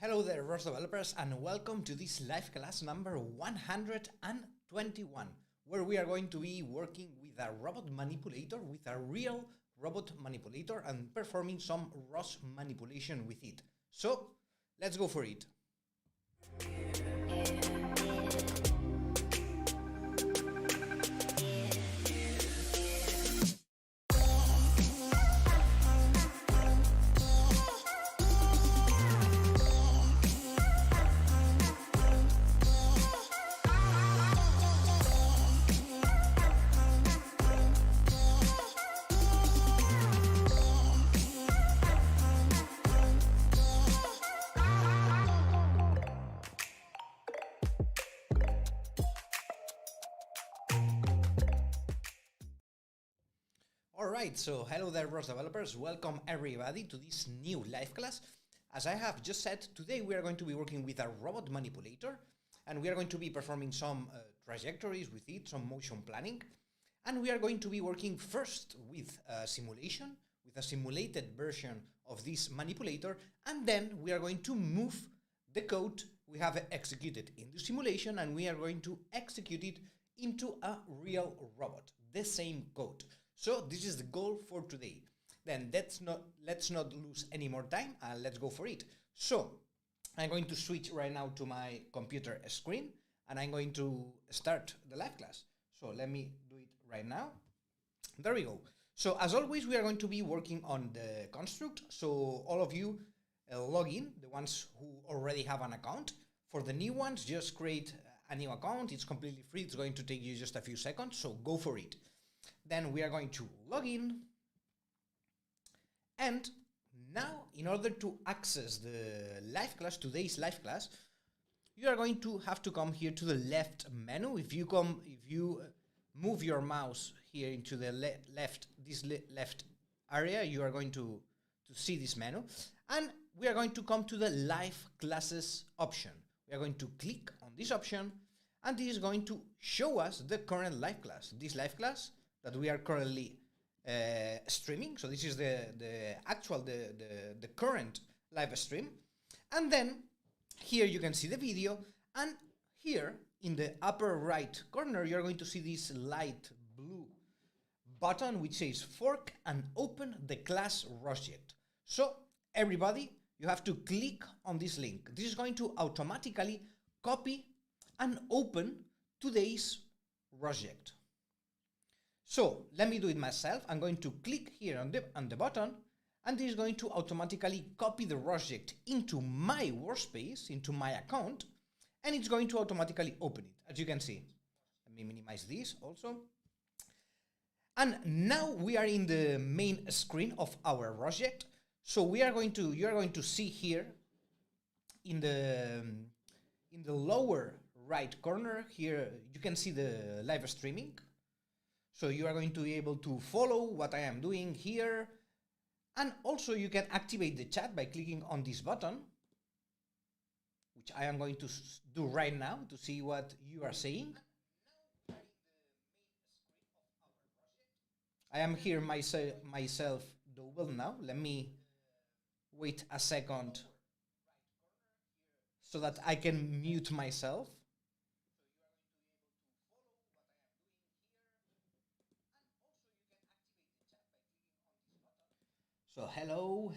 Hello there, ROS developers, and welcome to this live class number 121, where we are going to be working with a robot manipulator, with a real robot manipulator, and performing some ROS manipulation with it. So, let's go for it. Alright, so hello there ROS developers, welcome everybody to this new live class. As I have just said, today we are going to be working with a robot manipulator, and we are going to be performing some trajectories with it, some motion planning, and we are going to be working first with a simulation, with a simulated version of this manipulator, and then we are going to move the code we have executed in the simulation, and we are going to execute it into a real robot, the same code. So this is the goal for today. Then let's not lose any more time and let's go for it. So I'm going to switch right now to my computer screen and I'm going to start the live class. So let me do it right now. There we go. So as always, we are going to be working on the construct. So all of you log in, the ones who already have an account. For the new ones, just create a new account. It's completely free. It's going to take you just a few seconds. So go for it. Then we are going to log in, and now in order to access the live class, today's live class, you are going to have to come here to the left menu. If you move your mouse here into the left area, you are going to see this menu, and we are going to come to the live classes option. We are going to click on this option, and this is going to show us the current live class. This live class that we are currently streaming. So this is the current live stream. And then here you can see the video, and here in the upper right corner you're going to see this light blue button which says fork and open the class ROSject. So everybody, you have to click on this link. This is going to automatically copy and open today's ROSject. So let me do it myself. I'm going to click here on the button, and this is going to automatically copy the ROSject into my workspace, into my account, and it's going to automatically open it, as you can see. Let me minimize this also. And now we are in the main screen of our ROSject. So you are going to see here in the lower right corner here, you can see the live streaming. So you are going to be able to follow what I am doing here. And also you can activate the chat by clicking on this button, which I am going to do right now to see what you are saying. I am here myself double now. Let me wait a second so that I can mute myself. So hello.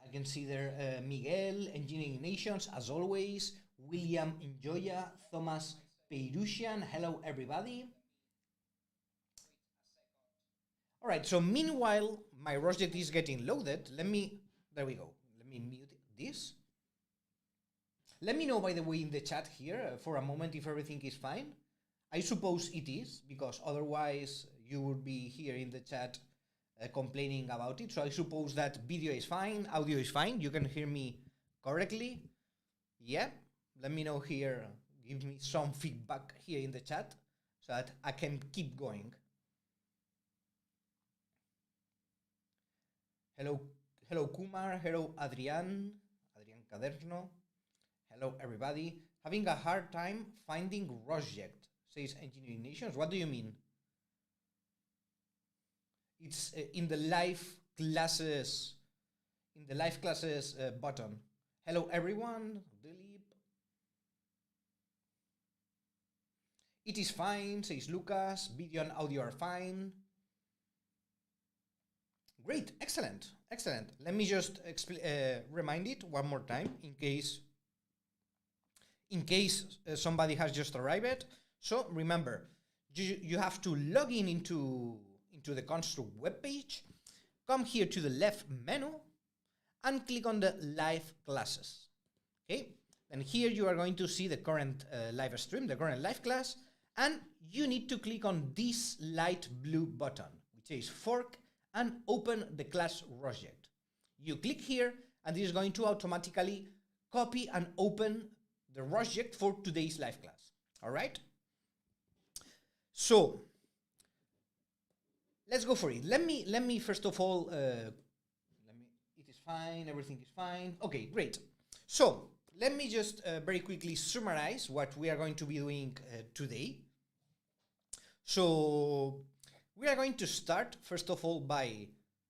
I can see there Miguel, Engineering Nations, as always, William Enjoya, Thomas Peirusian, hello everybody. All right, so meanwhile, my ROSject is getting loaded. There we go. Let me mute this. Let me know, by the way, in the chat here for a moment if everything is fine. I suppose it is, because otherwise you would be here in the chat complaining about it. So I suppose that video is fine, audio is fine, you can hear me correctly. Yeah, let me know here, give me some feedback here in the chat so that I can keep going. Hello Kumar, hello Adrian Caderno, hello everybody. Having a hard time finding ROSject, says Engineering Nations. What do you mean? It's in the live classes in the live classes button. Hello everyone, delete. It is fine, says Lucas. Video and audio are fine. Great, excellent, excellent. Let me just remind it one more time in case somebody has just arrived. So remember, you have to log in into the Construct web page, come here to the left menu, and click on the live classes. Okay, and here you are going to see the current live stream, the current live class, and you need to click on this light blue button, which says fork, and open the class ROSject. You click here, and this is going to automatically copy and open the ROSject for today's live class. All right? So let's go for it. Let me first of all, it is fine, everything is fine. Okay, great. So let me just very quickly summarize what we are going to be doing today. So we are going to start, first of all, by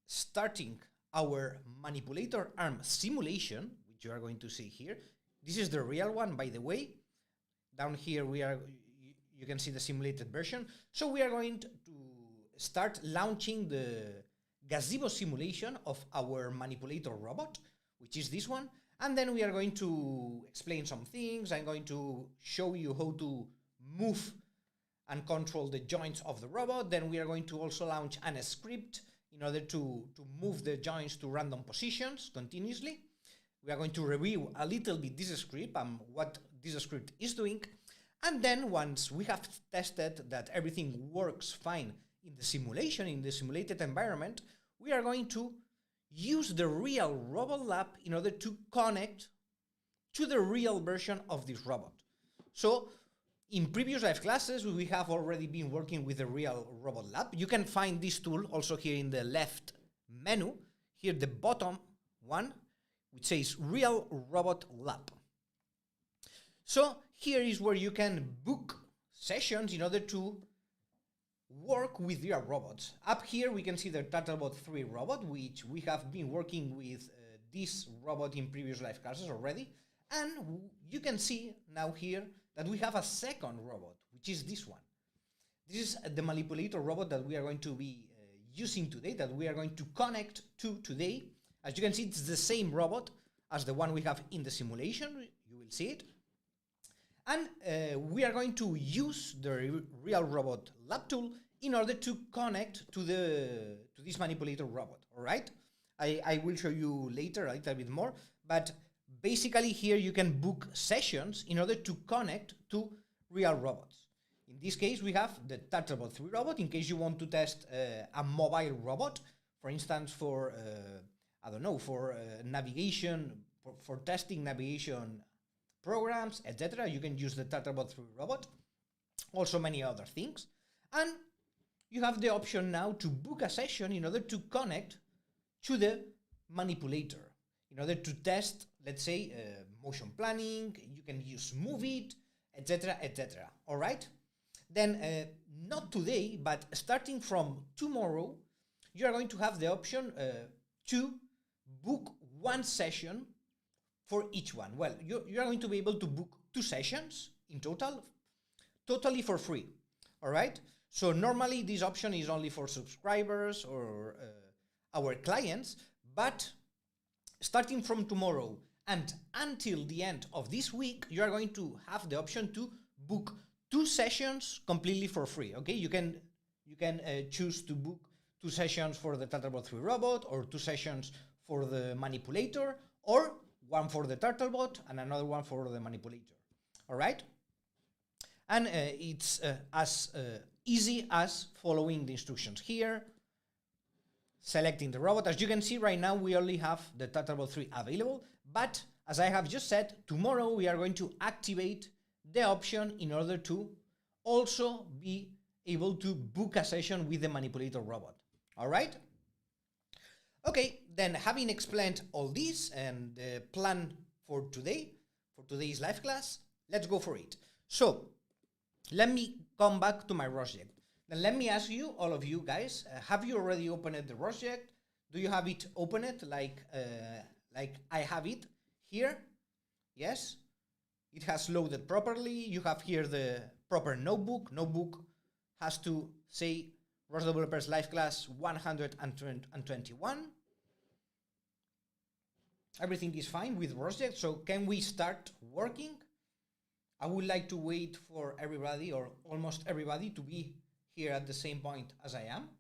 starting our manipulator arm simulation, which you are going to see here. This is the real one, by the way. Down here, you can see the simulated version. So we are going to start launching the Gazebo simulation of our manipulator robot, which is this one. And then we are going to explain some things. I'm going to show you how to move and control the joints of the robot. Then we are going to also launch a script in order to move the joints to random positions continuously. We are going to review a little bit this script and what this script is doing. And then once we have tested that everything works fine in the simulation, in the simulated environment, we are going to use the real robot lab in order to connect to the real version of this robot. So in previous live classes, we have already been working with the real robot lab. You can find this tool also here in the left menu, here the bottom one, which says Real Robot Lab. So here is where you can book sessions in order to work with real robots. Up here we can see the Turtlebot 3 robot, which we have been working with this robot in previous live classes already. And you can see now here that we have a second robot, which is this one. This is the manipulator robot that we are going to be using today, that we are going to connect to today. As you can see, it's the same robot as the one we have in the simulation. You will see it. And we are going to use the Real Robot Lab tool in order to connect to this manipulator robot, all right? I will show you later a little bit more, but basically here you can book sessions in order to connect to real robots. In this case, we have the Turtlebot 3 robot, in case you want to test a mobile robot, for instance, for, I don't know, for navigation, for testing navigation programs, etc. You can use the Turtlebot 3 robot, also many other things. And you have the option now to book a session in order to connect to the manipulator, in order to test, let's say, motion planning. You can use MoveIt, etc., etc. All right? Then, not today, but starting from tomorrow, you are going to have the option to book one session for each one. Well, you are going to be able to book 2 sessions in total, totally for free. All right? So normally this option is only for subscribers or our clients, but starting from tomorrow and until the end of this week, you are going to have the option to book 2 sessions completely for free. Okay, you can choose to book 2 sessions for the Turtlebot 3 robot, or 2 sessions for the manipulator, or one for the Turtlebot and another one for the manipulator. All right, and it's as easy as following the instructions here, selecting the robot. As you can see right now, we only have the Turtlebot 3 available, but as I have just said, tomorrow we are going to activate the option in order to also be able to book a session with the manipulator robot. All right? Okay, then having explained all this and the plan for today, for today's live class, let's go for it. So let me come back to my ROSject. Then let me ask you, all of you guys, have you already opened the ROSject? Do you have it opened like I have it here? Yes. It has loaded properly. You have here the proper notebook. Notebook has to say ROS Developers Live Class 121. Everything is fine with rosject, so can we start working? I would like to wait for everybody, or almost everybody, to be here at the same point as I am.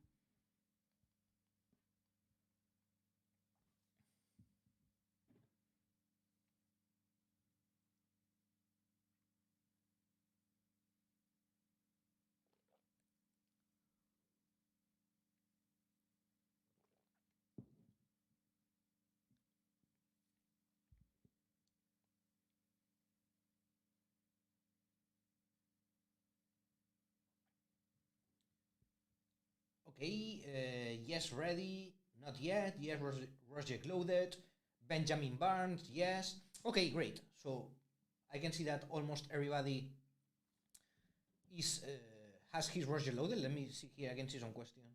Okay, yes, ready, not yet, yes, rosject loaded, Benjamin Barnes, yes. Okay, great. So I can see that almost everybody is has his rosject loaded. Let me see here, I can see some questions.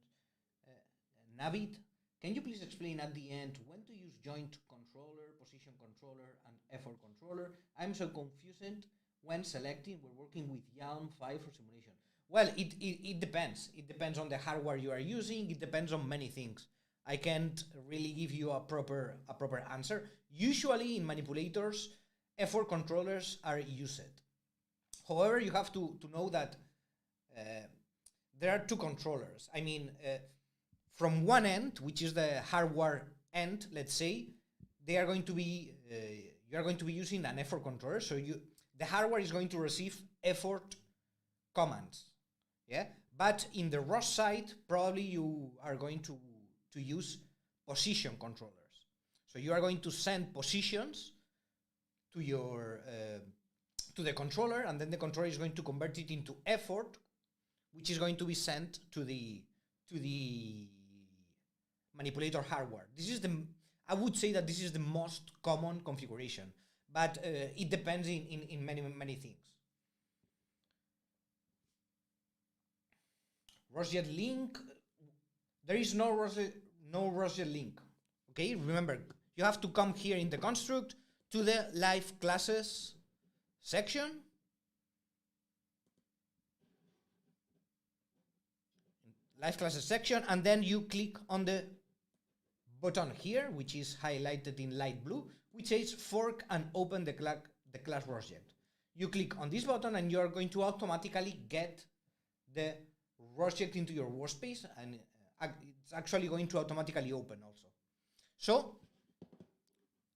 Navid, can you please explain at the end when to use joint controller, position controller, and effort controller? I'm so confused when selecting, we're working with YALM 5 for simulation. Well, it depends. It depends on the hardware you are using. It depends on many things. I can't really give you a proper answer. Usually in manipulators, effort controllers are used. However, you have to know that there are two controllers. I mean, from one end, which is the hardware end, let's say, they are going to be you are going to be using an effort controller. So the hardware is going to receive effort commands. Yeah, but in the ROS side, probably you are going to use position controllers. So you are going to send positions to your to the controller, and then the controller is going to convert it into effort, which is going to be sent to the manipulator hardware. This is I would say that this is the most common configuration, but it depends in many things. rosject link, there is no rosject link. Okay, remember, you have to come here in the construct to the live classes section. Live classes section, and then you click on the button here, which is highlighted in light blue, which says fork and open the class rosject. You click on this button and you are going to automatically get the rosject into your workspace, and it's actually going to automatically open also. So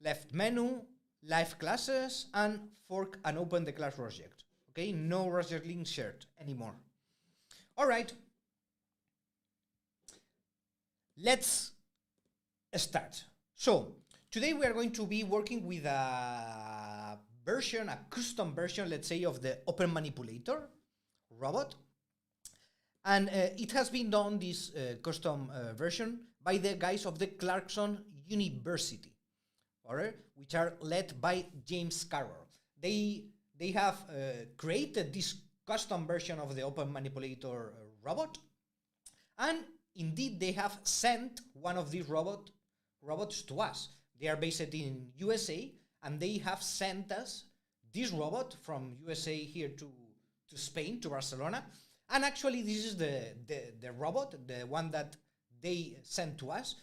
left menu, live classes, and fork and open the class rosject. Okay, no rosject link shared anymore. All right, let's start. So today we are going to be working with a version, a custom version, let's say, of the Open Manipulator robot. And it has been done, this custom version, by the guys of the Clarkson University, right, which are led by James Carroll. They have created this custom version of the Open Manipulator robot, and indeed they have sent one of these robots to us. They are based in USA, and they have sent us this robot from USA here to Spain, to Barcelona. And actually, this is the robot, the one that they sent to us.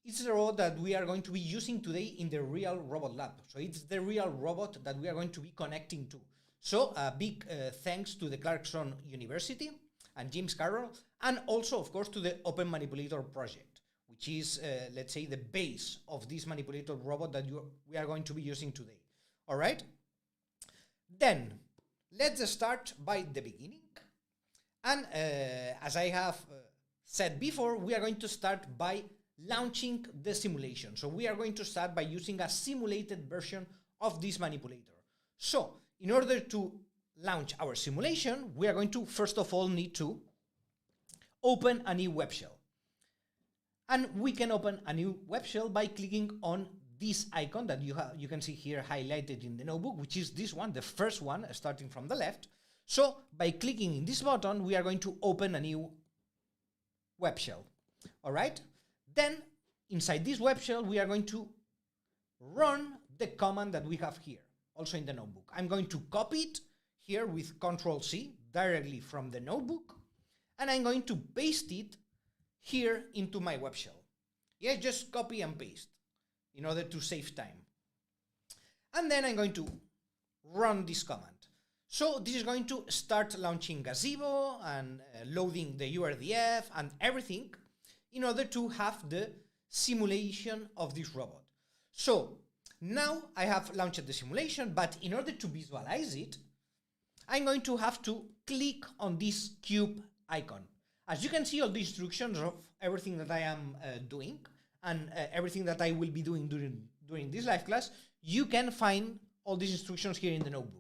It's the robot that we are going to be using today in the real robot lab. So it's the real robot that we are going to be connecting to. So a big thanks to the Clarkson University and James Carroll, and also, of course, to the Open Manipulator project, which is, let's say, the base of this manipulator robot that we are going to be using today. All right? Then, let's start by the beginning. And as I have said before, we are going to start by launching the simulation. So we are going to start by using a simulated version of this manipulator. So in order to launch our simulation, we are going to first of all need to open a new web shell. And we can open a new web shell by clicking on this icon that you can see here highlighted in the notebook, which is this one, the first one, starting from the left. So by clicking in this button, we are going to open a new web shell. All right. Then inside this web shell, we are going to run the command that we have here, also in the notebook. I'm going to copy it here with Control-C directly from the notebook, and I'm going to paste it here into my web shell. Yeah, just copy and paste in order to save time. And then I'm going to run this command. So this is going to start launching Gazebo and loading the URDF and everything in order to have the simulation of this robot. So now I have launched the simulation, but in order to visualize it, I'm going to have to click on this cube icon. As you can see, all the instructions of everything that I am doing and everything that I will be doing during this live class, you can find all these instructions here in the notebook.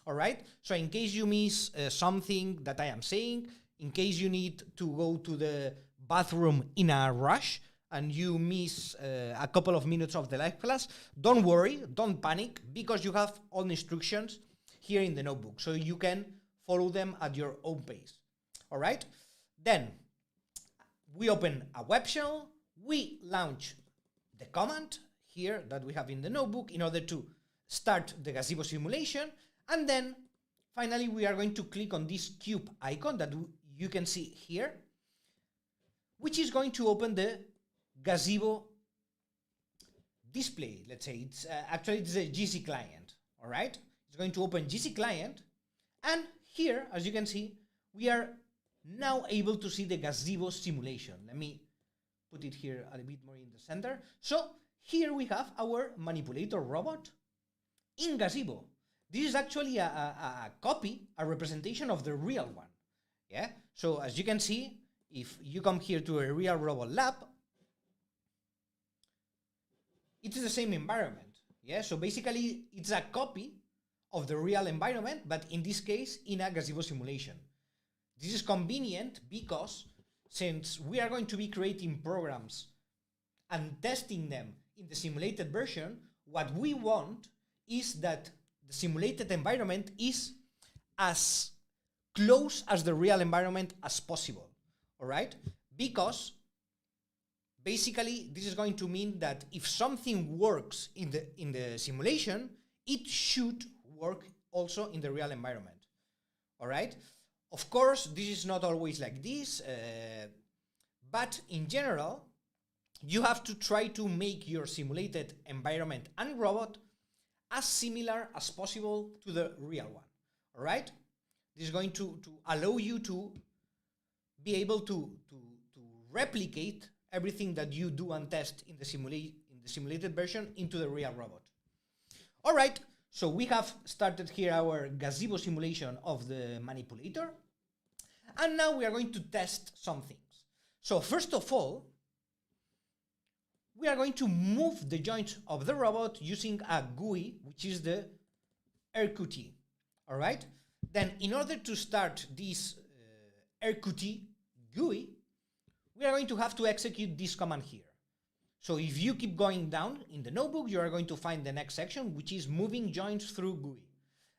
All right, so in case you miss something that I am saying, in case you need to go to the bathroom in a rush and you miss a couple of minutes of the live class, don't worry, don't panic, because you have all the instructions here in the notebook, so you can follow them at your own pace. All right, then we open a web shell, we launch the command here that we have in the notebook in order to start the Gazebo simulation. And then finally, we are going to click on this cube icon that you can see here, which is going to open the Gazebo display. Let's say it's actually it's a GC client. All right, it's going to open GC client, and here, as you can see, we are now able to see the Gazebo simulation. Let me put it here a bit more in the center. So here we have our manipulator robot in Gazebo. This is actually a copy, a representation of the real one. Yeah. So as you can see, if you come here to a real robot lab, it's the same environment. Yeah. So basically, it's a copy of the real environment, but in this case, in a Gazebo simulation. This is convenient because since we are going to be creating programs and testing them in the simulated version, what we want is that the simulated environment is as close as the real environment as possible. All right? Because basically this is going to mean that if something works in the simulation, it should work also in the real environment. All right? Of course, this is not always like this, but in general, you have to try to make your simulated environment and robot as similar as possible to the real one. All right? This is going to allow you to be able to replicate everything that you do and test in the simulated version into the real robot. All right, so we have started here our Gazebo simulation of the manipulator, and now we are going to test some things. So first of all, we are going to move the joints of the robot using a GUI, which is the RQT. All right? Then in order to start this RQT GUI, we are going to have to execute this command here. So if you keep going down in the notebook, you are going to find the next section, which is moving joints through GUI.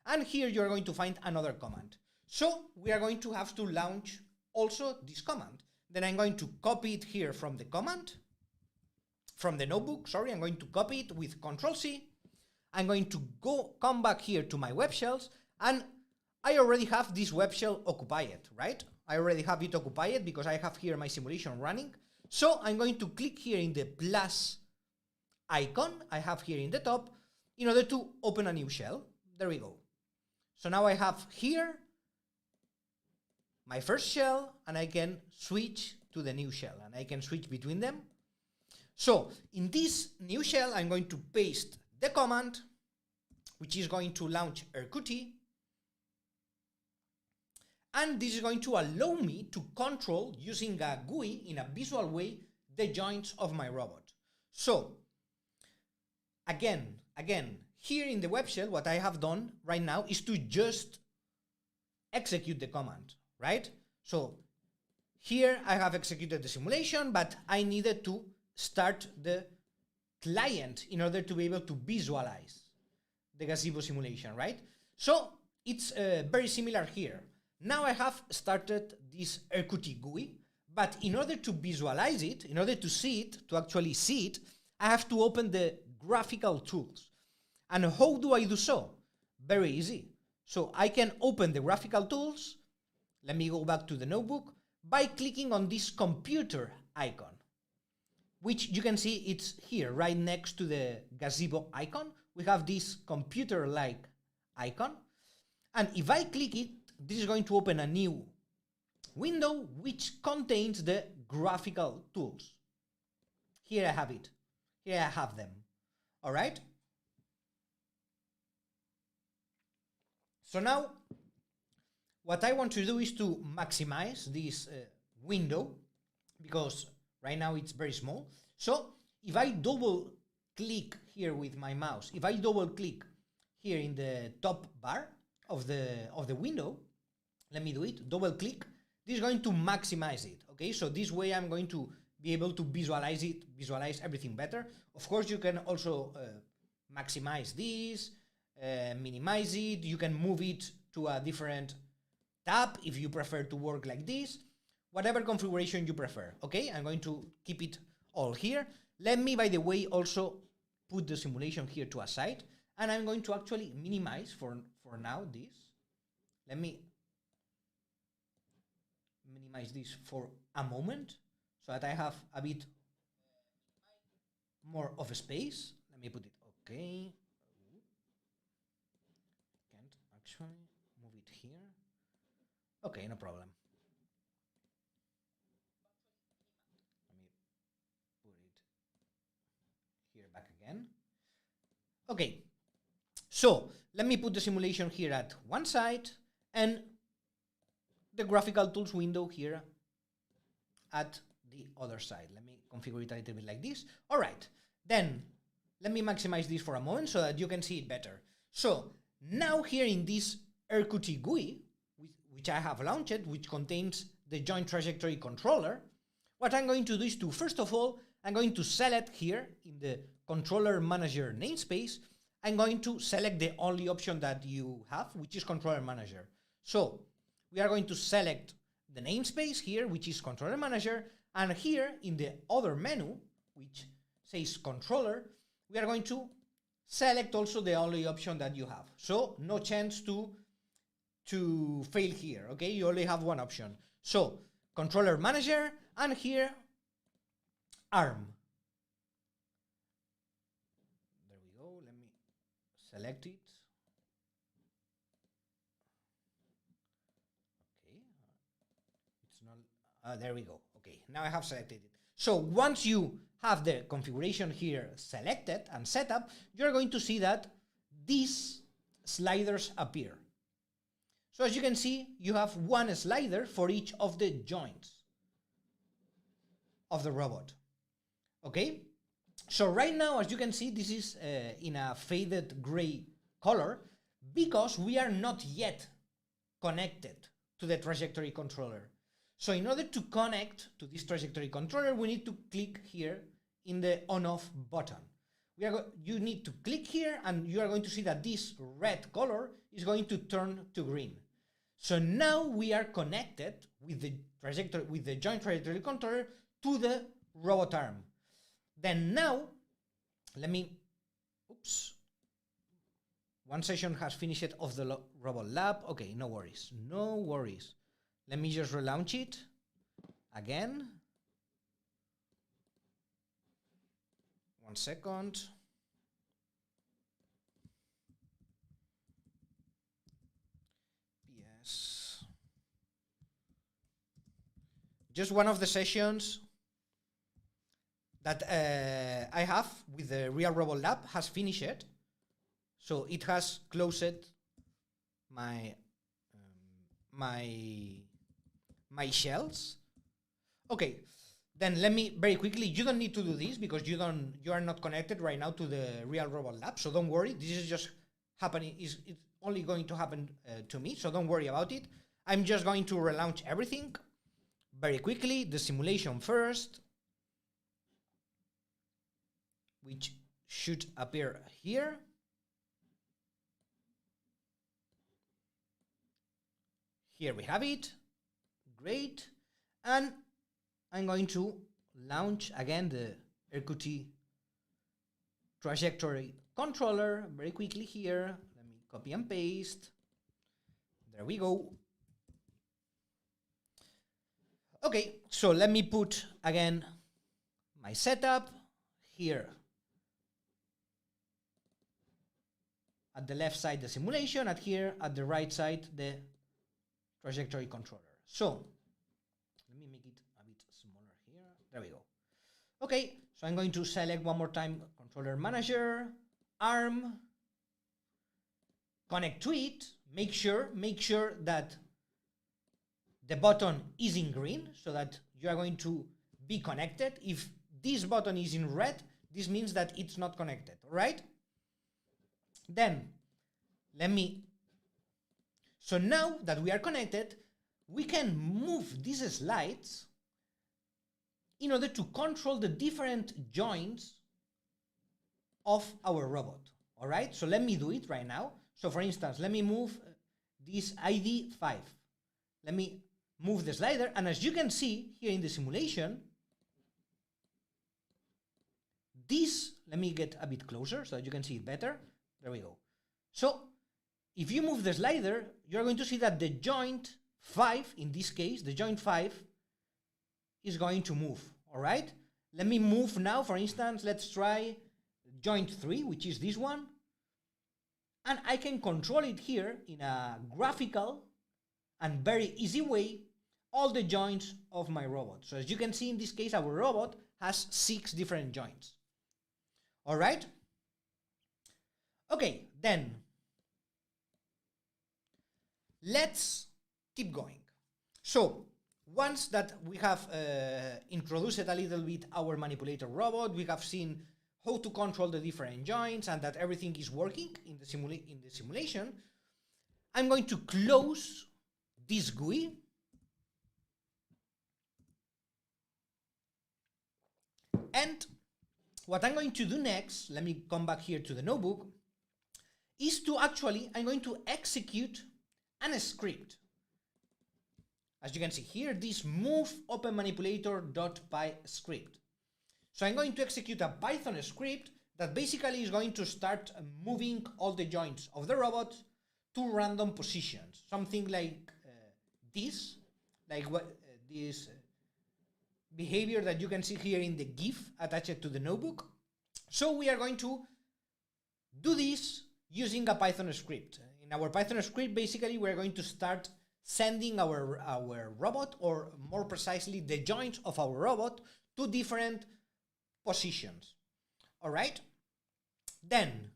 And here you are going to find another command. So we are going to have to launch also this command. Then I'm going to copy it here from the command, from the notebook, sorry, I'm going to copy it with Control-C. I'm going to come back here to my web shells, and I already have this web shell occupied, right? I already have it occupied because I have here my simulation running. So I'm going to click here in the plus icon I have here in the top in order to open a new shell. There we go. So now I have here my first shell, and I can switch to the new shell, and I can switch between them. So in this new shell, I'm going to paste the command, which is going to launch RQT. And this is going to allow me to control, using a GUI in a visual way, the joints of my robot. So again, here in the web shell, what I have done right now is to just execute the command, right? So here I have executed the simulation, but I needed to start the client in order to be able to visualize the Gazebo simulation, right? So it's very similar here. Now I have started this RQT GUI, But in order to visualize it, in order to see it, to actually see it, I have to open the graphical tools. And how do I do so? Very easy. So I can open the graphical tools. Let me go back to the notebook by clicking on this computer icon, which you can see it's here right next to the gazebo icon. We have this computer-like icon. And if I click it, this is going to open a new window which contains the graphical tools. Here I have it. Here I have them. All right? So now, what I want to do is to maximize this window, because right now it's very small. So if I double click here with my mouse, if I double click here in the top bar of the window, let me do it, double click, this is going to maximize it, okay? So this way I'm going to be able to visualize everything better. Of course, you can also maximize this, minimize it, you can move it to a different tab if you prefer to work like this, whatever configuration you prefer, okay? I'm going to keep it all here. Let me, by the way, also put the simulation here to a side, and I'm going to actually minimize for now this. Let me minimize this for a moment so that I have a bit more of a space. Let me put it, okay. Can't actually move it here. Okay, no problem. Let me put it here back again. Okay, so let me put the simulation here at one side and the graphical tools window here at the other side. Let me configure it a little bit like this. All right, then let me maximize this for a moment so that you can see it better. So now here in this ROStopic GUI, which I have launched, which contains the joint trajectory controller, what I'm going to do is to, first of all, I'm going to select here in the controller manager namespace, I'm going to select the only option that you have, which is controller manager. So we are going to select the namespace here, which is controller manager, and here in the other menu, which says controller, we are going to select also the only option that you have. So no chance to fail here, okay? You only have one option. So controller manager, and here ARM. There we go. Let me select it. Okay, it's not. There we go. Okay, now I have selected it. So once you have the configuration here selected and set up, you're going to see that these sliders appear. So as you can see, you have one slider for each of the joints of the robot. Okay? So right now, as you can see, this is in a faded gray color because we are not yet connected to the trajectory controller. So in order to connect to this trajectory controller, we need to click here in the on-off button. You need to click here and you are going to see that this red color is going to turn to green. So now we are connected with the joint trajectory controller to the robot arm. Then now, let me, one session has finished of the robot lab. Okay, no worries, no worries. Let me just relaunch it again. 1 second. PS. Just one of the sessions that I have with the Real Robot Lab has finished. So it has closed my my shells. Okay, then let me very quickly, you don't need to do this because you are not connected right now to the Real Robot Lab, so don't worry, this is just happening, it's only going to happen to me, so don't worry about it. I'm just going to relaunch everything very quickly, the simulation first, which should appear here. Here we have it. Great. And I'm going to launch again the RQT trajectory controller very quickly here. Let me copy and paste. There we go. Okay, so let me put again my setup here. At the left side, the simulation, and here at the right side, the trajectory controller. So let me make it a bit smaller here. There we go. Okay, so I'm going to select one more time controller manager, ARM, connect to it, make sure that the button is in green so that you are going to be connected. If this button is in red, this means that it's not connected, all right? Then so now that we are connected, we can move these slides in order to control the different joints of our robot, all right? So let me do it right now. So for instance, let me move this ID 5. Let me move the slider, and as you can see here in the simulation, this, let me get a bit closer so that you can see it better. There we go. So if you move the slider, you're going to see that the joint 5, in this case, the joint 5 is going to move, all right? Let me move now, for instance, let's try joint 3, which is this one. And I can control it here in a graphical and very easy way, all the joints of my robot. So as you can see in this case, our robot has 6 different joints. All right? Okay, then let's keep going. So once that we have introduced a little bit our manipulator robot, we have seen how to control the different joints and that everything is working in the simulation, I'm going to close this GUI and what I'm going to do next, let me come back here to the notebook, is to actually, I'm going to execute a script. As you can see here, this move open manipulator.py script. So I'm going to execute a Python script that basically is going to start moving all the joints of the robot to random positions. Something like this, like what this behavior that you can see here in the GIF attached to the notebook. So we are going to do this using a Python script. In our Python script, basically, we're going to start sending our robot, or more precisely, the joints of our robot, to different positions. All right? Then,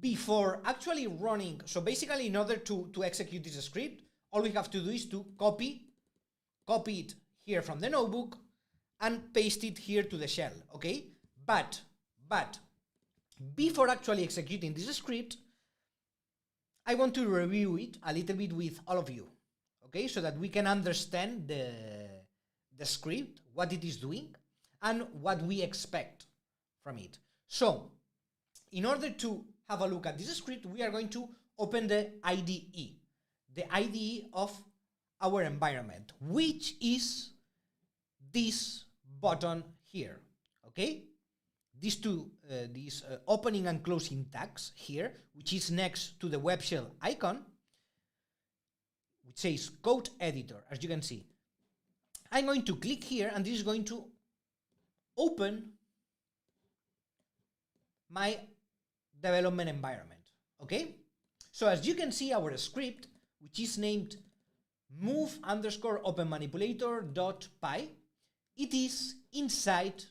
before actually running, so basically in order to execute this script, all we have to do is to copy it here from the notebook and paste it here to the shell, okay? But before actually executing this script, I want to review it a little bit with all of you, okay? So that we can understand the script, what it is doing, and what we expect from it. So, in order to have a look at this script, we are going to open the IDE of our environment, which is this button here, okay? These two, opening and closing tags here, which is next to the web shell icon, which says Code Editor, as you can see. I'm going to click here, and this is going to open my development environment, okay? So as you can see, our script, which is named move_open manipulator.py, it is inside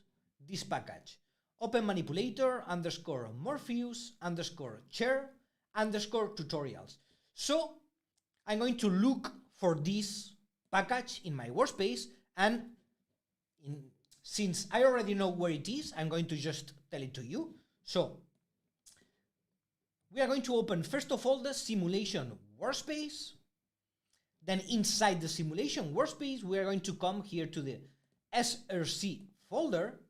this package. Open manipulator _Morpheus_chair_tutorials. So I'm going to look for this package in my workspace, and since I already know where it is, I'm going to just tell it to you. So we are going to open first of all the simulation workspace. Then inside the simulation workspace, we are going to come here to the SRC folder.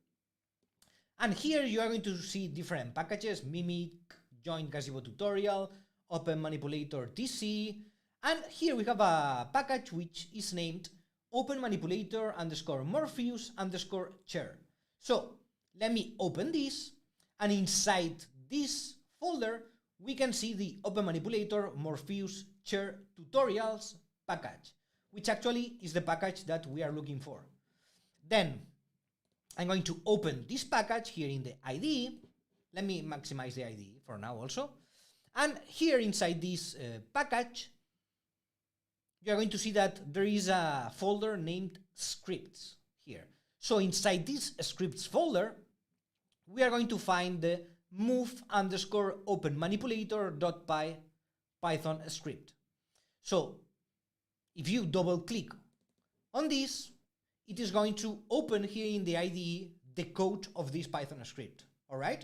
And here you are going to see different packages: Mimic, Joint Gazebo Tutorial, Open Manipulator TC. And here we have a package which is named open manipulator underscore Morpheus underscore chair. So let me open this, and inside this folder, we can see the open manipulator Morpheus chair tutorials package, which actually is the package that we are looking for. Then I'm going to open this package here in the IDE. Let me maximize the IDE for now also. And here inside this package, you're going to see that there is a folder named scripts here. So inside this scripts folder, we are going to find the move underscore open manipulator.py Python script. So if you double click on this, it is going to open here in the IDE the code of this Python script. All right?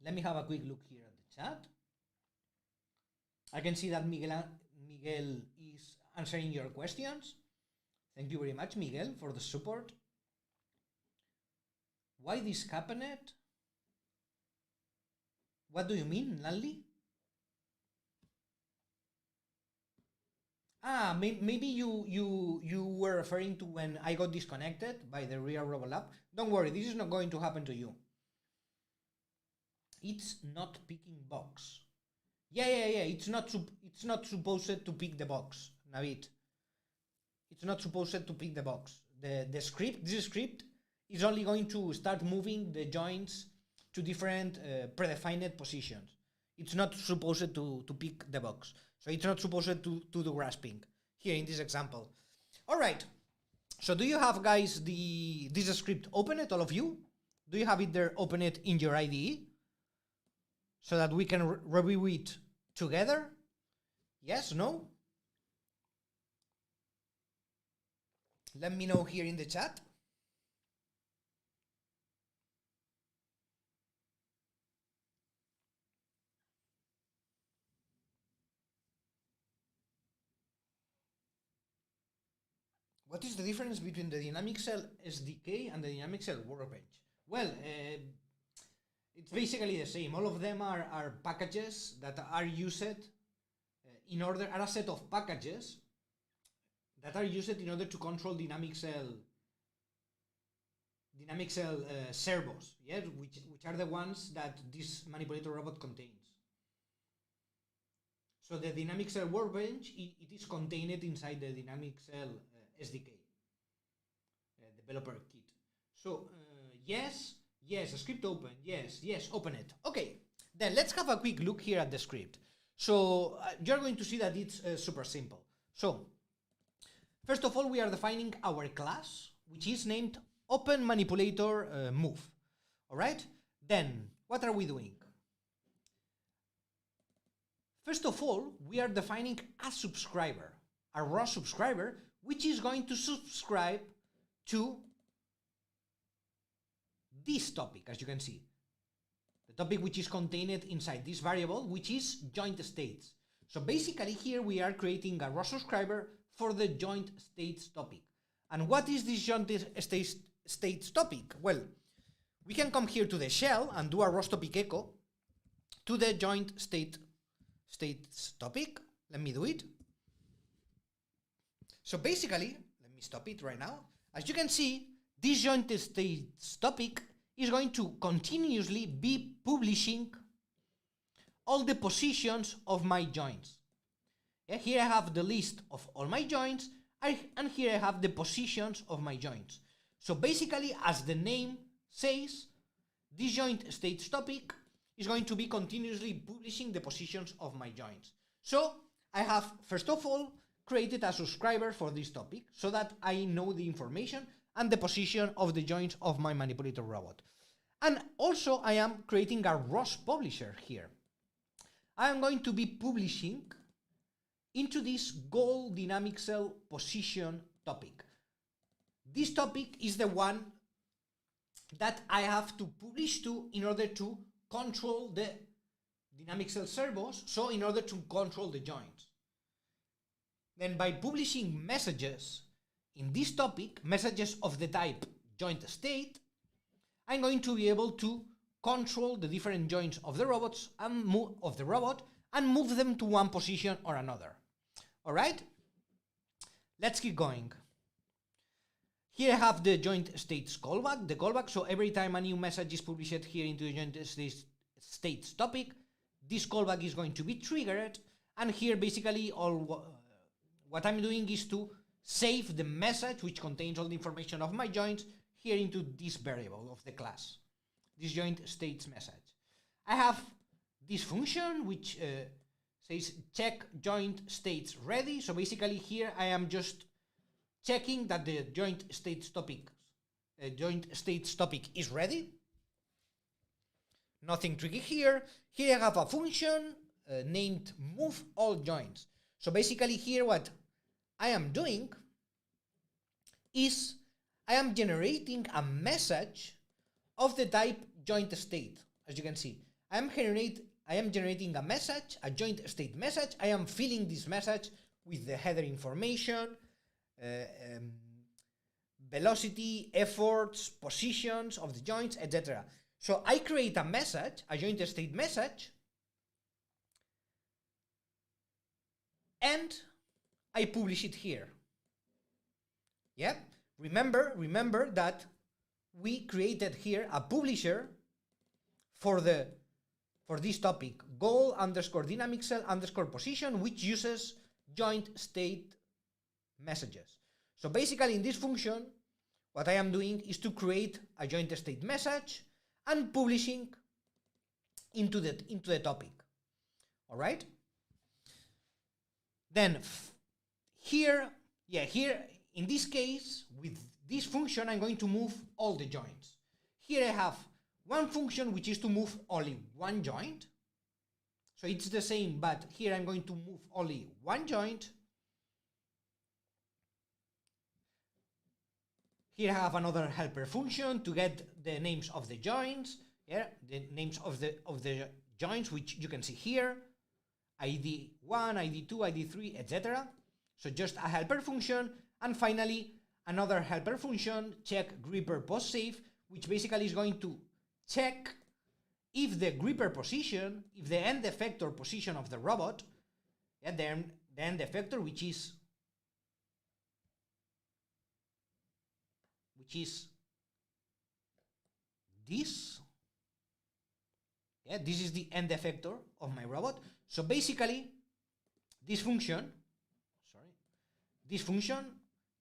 Let me have a quick look here at the chat. I can see that Miguel is answering your questions. Thank you very much, Miguel, for the support. Why this happened? What do you mean, Lanley? Maybe you were referring to when I got disconnected by the real Robo Lab. Don't worry, this is not going to happen to you. It's not picking box. Yeah. It's not supposed to pick the box, Navid. It's not supposed to pick the box. This script is only going to start moving the joints to different predefined positions. It's not supposed to pick the box. So it's not supposed to do grasping here in this example. All right. So do you have, guys, this script open it, all of you? Do you have it there, open it in your IDE? So that we can review it together? Yes, no? Let me know here in the chat. What is the difference between the Dynamic Cell SDK and the Dynamic Cell Workbench? Well, it's basically the same. All of them are packages that are used are a set of packages that are used in order to control dynamic cell servos, yeah, which are the ones that this manipulator robot contains. So the Dynamic Cell Workbench, it is contained inside the Dynamic Cell SDK, developer kit. So yes, script open, yes, open it. Okay, then let's have a quick look here at the script. So you're going to see that it's super simple. So first of all, we are defining our class, which is named Open Manipulator Move. All right, then what are we doing? First of all, we are defining a subscriber, a ROS subscriber, which is going to subscribe to this topic, as you can see. The topic which is contained inside this variable, which is joint states. So basically here we are creating a ROS subscriber for the joint states topic. And what is this joint states topic? Well, we can come here to the shell and do a ROStopic Echo to the joint states topic. Let me do it. So basically, let me stop it right now. As you can see, this joint states topic is going to continuously be publishing all the positions of my joints. Yeah, here I have the list of all my joints, and here I have the positions of my joints. So basically, as the name says, this joint states topic is going to be continuously publishing the positions of my joints. So I have, first of all, created a subscriber for this topic so that I know the information and the position of the joints of my manipulator robot. And also I am creating a ROS publisher here. I am going to be publishing into this goal dynamic cell position topic. This topic is the one that I have to publish to in order to control the dynamic cell servos, so in order to control the joints. Then by publishing messages in this topic, messages of the type joint state, I'm going to be able to control the different joints of the robots and and move them to one position or another. All right? Let's keep going. Here I have the joint states callback, the callback. So every time a new message is published here into the joint states topic, this callback is going to be triggered. And here basically what I'm doing is to save the message, which contains all the information of my joints, here into this variable of the class, this joint states message. I have this function which says check joint states ready. So basically here I am just checking that the joint states topic is ready. Nothing tricky here. Here I have a function named move all joints. So basically here what I am doing is I am generating a message of the type joint state. As you can see, I am generating a message, a joint state message. I am filling this message with the header information, velocity, efforts, positions of the joints, etc. So I create a message, a joint state message, and I publish it here. Yeah? Remember that we created here a publisher for this topic, goal underscore dynamic cell underscore position, which uses joint state messages. So basically in this function, what I am doing is to create a joint state message and publishing into the topic. All right? Then here in this case, with this function, I'm going to move all the joints. Here I have one function which is to move only one joint. So it's the same, but here I'm going to move only one joint. Here I have another helper function to get the names of the joints. Yeah, the names of the joints, which you can see here. ID 1, ID 2, ID 3, etc. So just a helper function. And finally, another helper function, check gripper post save, which basically is going to check if the gripper position, if the end effector position of the robot, and then the end effector, which is this. Yeah, this is the end effector of my robot. So basically, this function,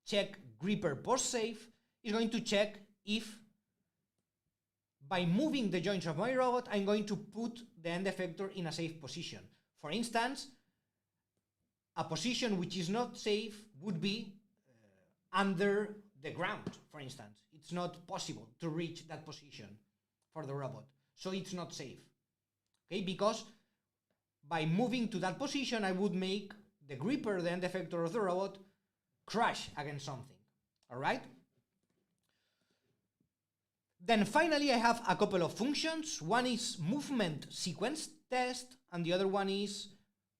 check gripper post save, is going to check if by moving the joints of my robot, I'm going to put the end effector in a safe position. For instance, a position which is not safe would be under the ground, for instance. It's not possible to reach that position for the robot, so it's not safe. Okay, because by moving to that position, I would make the gripper, the end effector of the robot, crash against something. All right? Then finally, I have a couple of functions. One is movement sequence test, and the other one is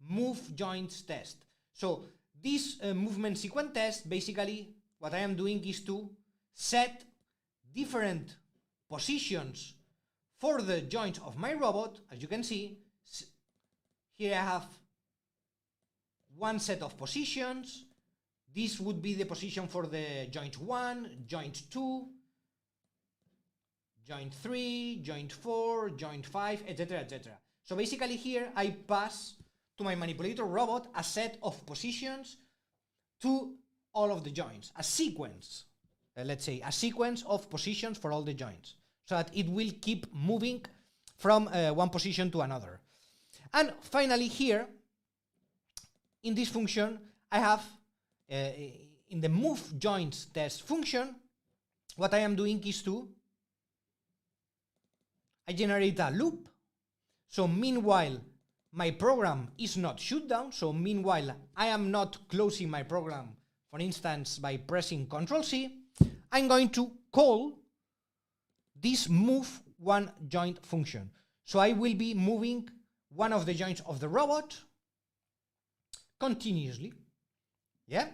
move joints test. So this movement sequence test, basically, what I am doing is to set different positions for the joints of my robot. As you can see, here I have one set of positions. This would be the position for the joint 1, joint 2, joint 3, joint 4, joint 5, etc, etc. So basically here I pass to my manipulator robot a set of positions to all of the joints, a sequence, let's say a sequence of positions for all the joints, so that it will keep moving from one position to another. And finally here, in this function, I have, in the move joints test function, what I am doing is I generate a loop. So meanwhile, my program is not shut down. So meanwhile, I am not closing my program, for instance, by pressing Ctrl+C. I'm going to call this move one joint function. So I will be moving one of the joints of the robot continuously. Yeah?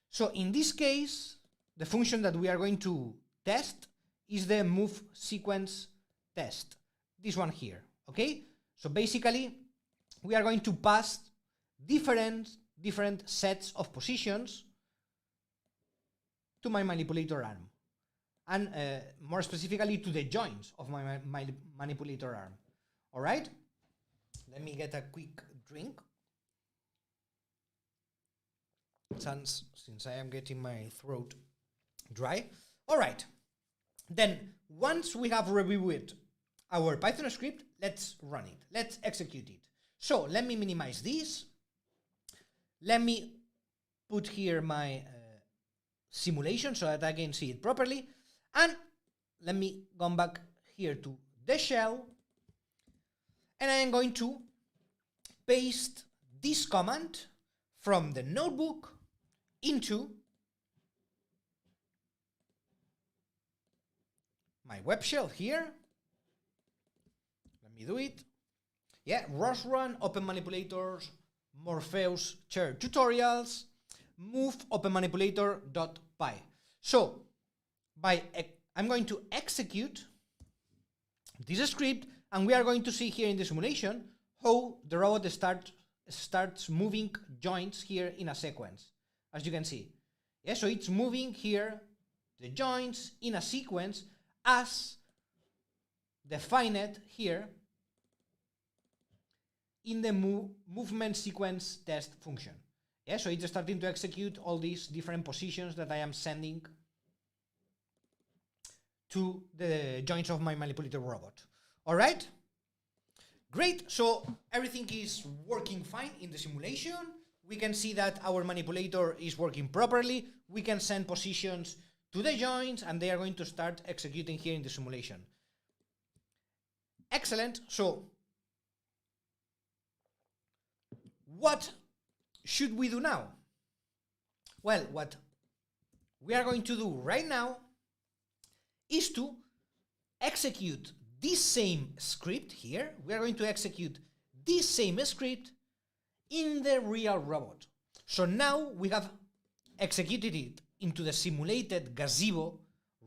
So in this case, the function that we are going to test is the move sequence test. This one here, okay? So basically, we are going to pass different sets of positions to my manipulator arm, and more specifically to the joints of my manipulator arm. All right, let me get a quick drink, since I am getting my throat dry. All right, then once we have reviewed our Python script, let's run it, let's execute it. So let me minimize this. Let me put here my simulation so that I can see it properly. And let me come back here to the shell. And I am going to paste this command from the notebook into my web shell here. Let me do it. Yeah, ROS run, open manipulators, Morpheus share tutorials, move open manipulator.py. So I'm going to execute this script, and we are going to see here in the simulation how the robot starts moving joints here in a sequence, as you can see. Yeah, so it's moving here the joints in a sequence as defined here in the movement sequence test function. Yeah, so it's starting to execute all these different positions that I am sending to the joints of my manipulator robot. All right, great. So everything is working fine in the simulation. We can see that our manipulator is working properly. We can send positions to the joints, and they are going to start executing here in the simulation. Excellent. So what should we do now? Well, what we are going to do right now is to execute this same script here. We are going to execute this same script in the real robot. So now we have executed it into the simulated Gazebo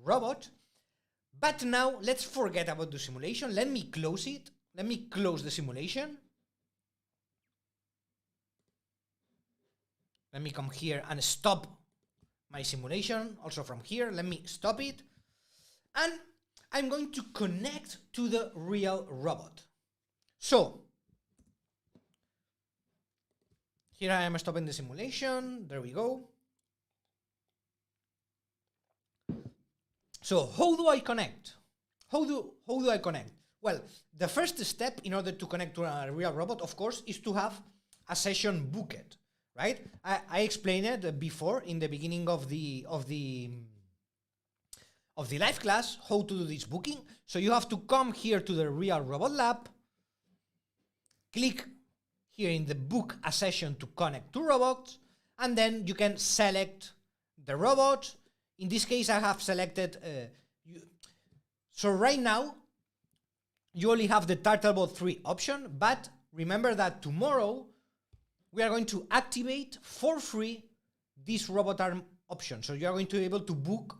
robot. But now let's forget about the simulation. Let me close it. Let me close the simulation. Let me come here and stop my simulation. Also from here, let me stop it. And I'm going to connect to the real robot. So here I am stopping the simulation. There we go. So how do I connect? How do I connect? Well, the first step in order to connect to a real robot, of course, is to have a session booked, right? I explained it before in the beginning of the live class how to do this booking. So you have to come here to the real robot lab, click here in the book a session to connect to robots, and then you can select the robot. In this case, I have selected, so right now, you only have the Turtlebot 3 option, but remember that tomorrow, we are going to activate for free this robot arm option. So you are going to be able to book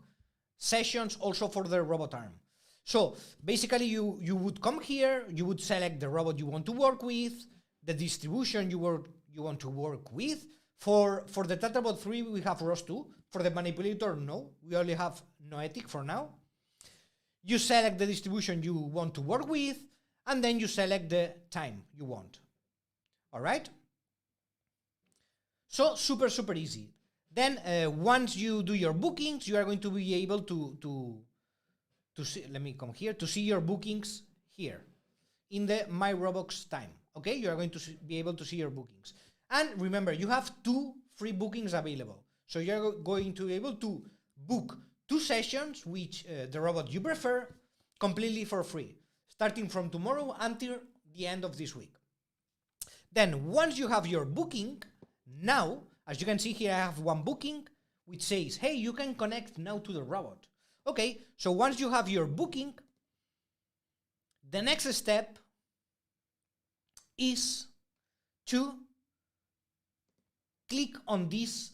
sessions also for the robot arm. So basically, you would come here, you would select the robot you want to work with, the distribution you want to work with. For the Turtlebot 3, we have ROS2. For the manipulator, no. We only have Noetic for now. You select the distribution you want to work with, and then you select the time you want. All right? So super, super easy. Then once you do your bookings, you are going to be able to see, let me come here, to see your bookings here in the My Robots time. Okay? You are going to be able to see your bookings. And remember, you have 2 free bookings available. So you're going to be able to book 2 sessions, which the robot you prefer, completely for free, starting from tomorrow until the end of this week. Then once you have your booking, now, as you can see here, I have 1 booking, which says, hey, you can connect now to the robot. Okay, so once you have your booking, the next step is to click on this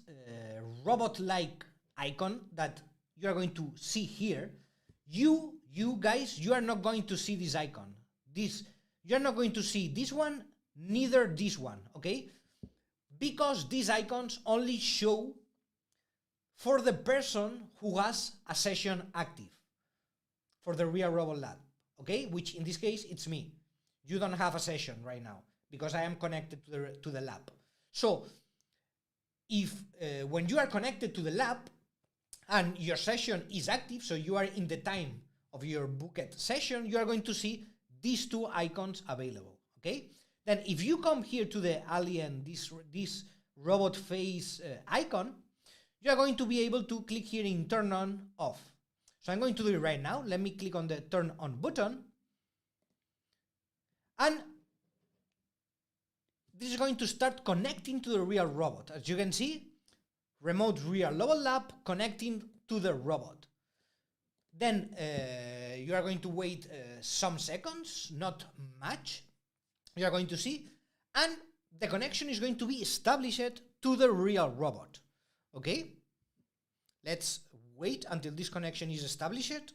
robot-like icon that you are going to see here. You guys, you are not going to see this icon. You are not going to see this one, neither this one, okay? Because these icons only show for the person who has a session active for the Real Robot Lab, okay? Which in this case, it's me. You don't have a session right now because I am connected to the lab. So if when you are connected to the lab and your session is active, so you are in the time of your booked session, you are going to see these two icons available, okay? Then if you come here to the alien, this robot face icon, you are going to be able to click here in turn on off. So I'm going to do it right now. Let me click on the turn on button. And this is going to start connecting to the real robot. As you can see, remote Real Robot Lab connecting to the robot. Then you are going to wait some seconds, not much. You are going to see, and the connection is going to be established to the real robot. Okay? Let's wait until this connection is established.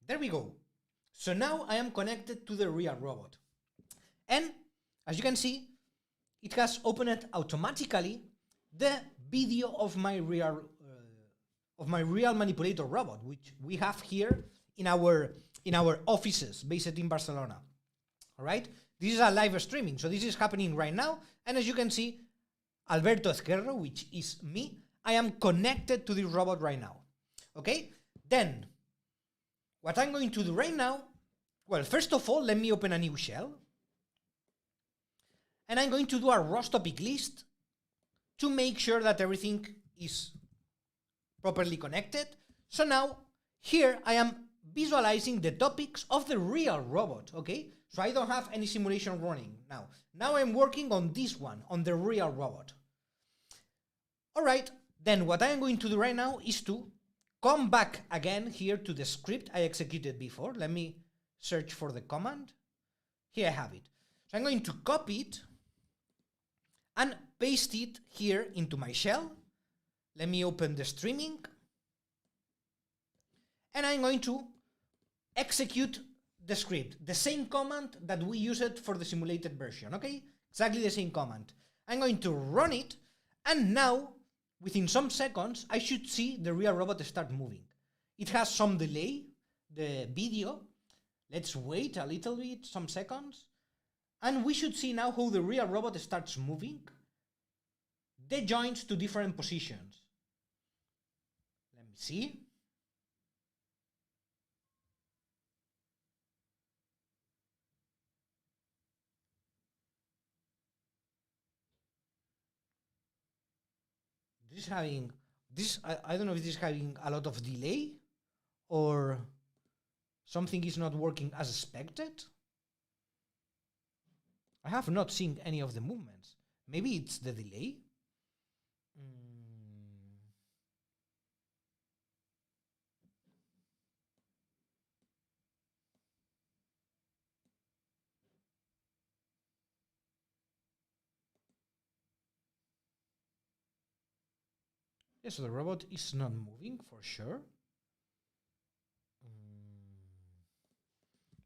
There we go. So now I am connected to the real robot. And as you can see, it has opened automatically the video of my real manipulator robot, which we have here in our offices based in Barcelona. All right, this is a live streaming, so this is happening right now. And as you can see, Alberto Ezquerro, which is me, I am connected to this robot right now. Okay, then what I'm going to do right now, well, first of all, let me open a new shell. And I'm going to do a ROStopic list to make sure that everything is properly connected. So now, here I am visualizing the topics of the real robot, okay? So I don't have any simulation running now. Now I'm working on this one, on the real robot. All right, then what I am going to do right now is to come back again here to the script I executed before. Let me search for the command. Here I have it. So I'm going to copy it and paste it here into my shell. Let me open the streaming. And I'm going to execute the script, the same command that we used for the simulated version, okay? Exactly the same command. I'm going to run it, and now, within some seconds, I should see the real robot start moving. It has some delay, the video. Let's wait a little bit, some seconds. And we should see now how the real robot starts moving the joints to different positions. Let me see. This is having, I don't know if this is having a lot of delay or something is not working as expected. I have not seen any of the movements. Maybe it's the delay. Yeah, so the robot is not moving for sure.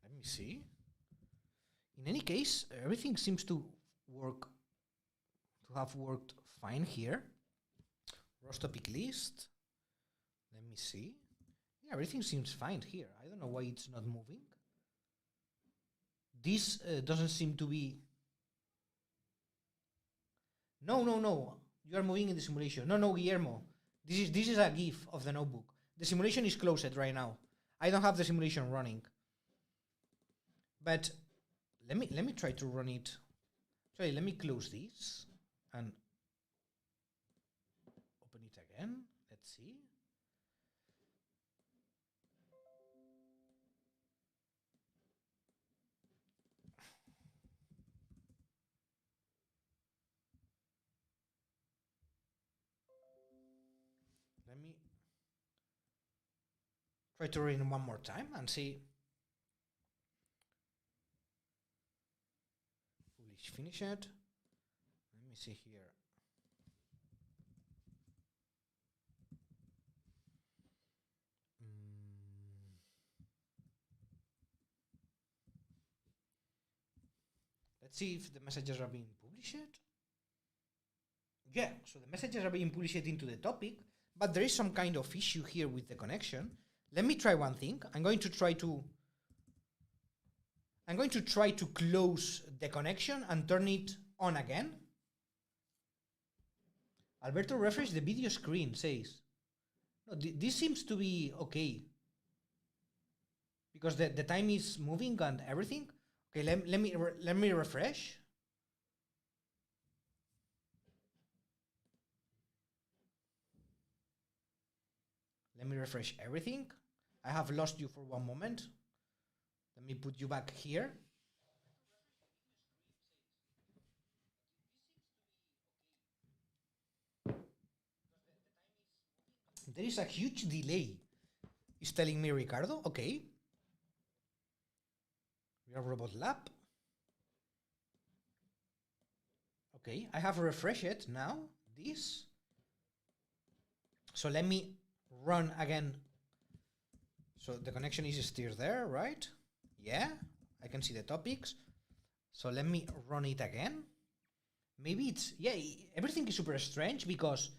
Let me see. In any case, everything seems to have worked fine here. ROStopic list. Let me see. Yeah, everything seems fine here. I don't know why it's not moving. This doesn't seem to be. No. You are moving in the simulation. No, Guillermo. This is a GIF of the notebook. The simulation is closed right now. I don't have the simulation running. But let me try to run it. Sorry, let me close this and open it again. Let's see. Let me try to run it one more time and see. Finish it. Let me see here. Let's see if the messages are being published. Yeah, so the messages are being published into the topic, but there is some kind of issue here with the connection. Let me try one thing. I'm going to try to close the connection and turn it on again. Alberto, refresh the video screen, says. No, this seems to be okay. Because the time is moving and everything. Okay, let me refresh. Let me refresh everything. I have lost you for one moment. Let me put you back here. There is a huge delay. It's telling me Ricardo. Okay. We are Robot Lab. Okay, I have refreshed it now. This. So let me run again. So the connection is still there, right? Yeah, I can see the topics. So let me run it again. Maybe it's, yeah, everything is super strange because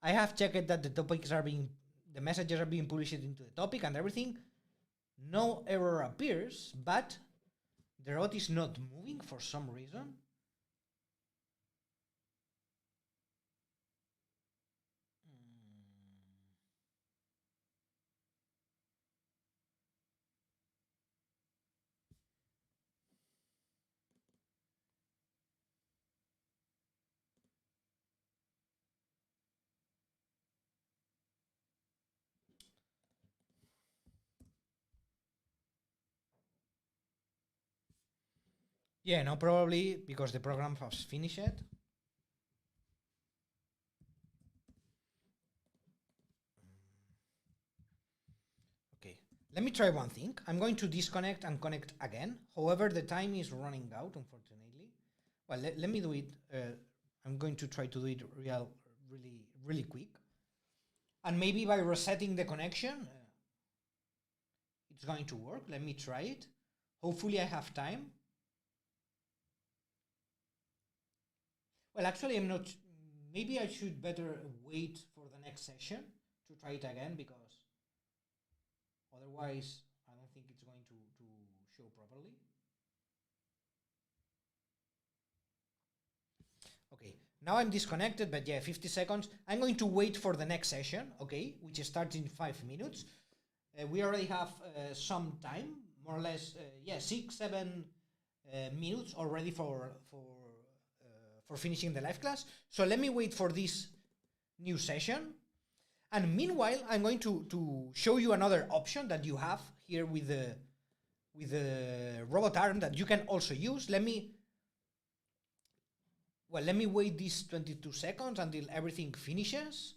I have checked that the topics are being, the messages are being published into the topic and everything. No error appears, but the robot is not moving for some reason. Yeah, no, probably because the program has finished. Okay, let me try one thing. I'm going to disconnect and connect again. However, the time is running out, unfortunately. Well, let me do it. I'm going to try to do it really quick. And maybe by resetting the connection, it's going to work. Let me try it. Hopefully I have time. Well, actually, I'm not. Maybe I should better wait for the next session to try it again because otherwise I don't think it's going to show properly. Okay, now I'm disconnected, but yeah, 50 seconds. I'm going to wait for the next session, okay, which starts in 5 minutes. We already have some time, more or less, 6-7 minutes already for finishing the live class. So let me wait for this new session. And meanwhile, I'm going to show you another option that you have here with the robot arm that you can also use. Let me wait these 22 seconds until everything finishes.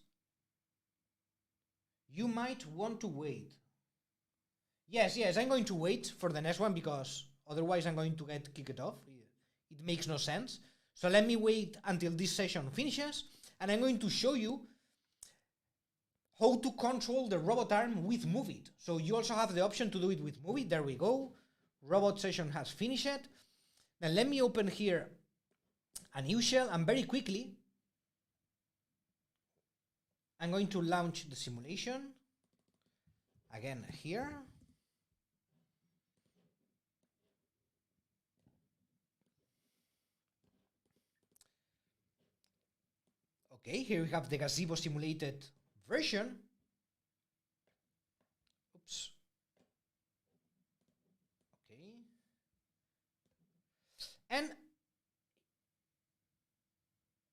You might want to wait. Yes, I'm going to wait for the next one because otherwise I'm going to get kicked off. It makes no sense. So let me wait until this session finishes, and I'm going to show you how to control the robot arm with MoveIt. So you also have the option to do it with MoveIt. There we go. Robot session has finished. Now let me open here a new shell, and very quickly I'm going to launch the simulation again here. Okay, here we have the Gazebo simulated version. Oops. Okay. And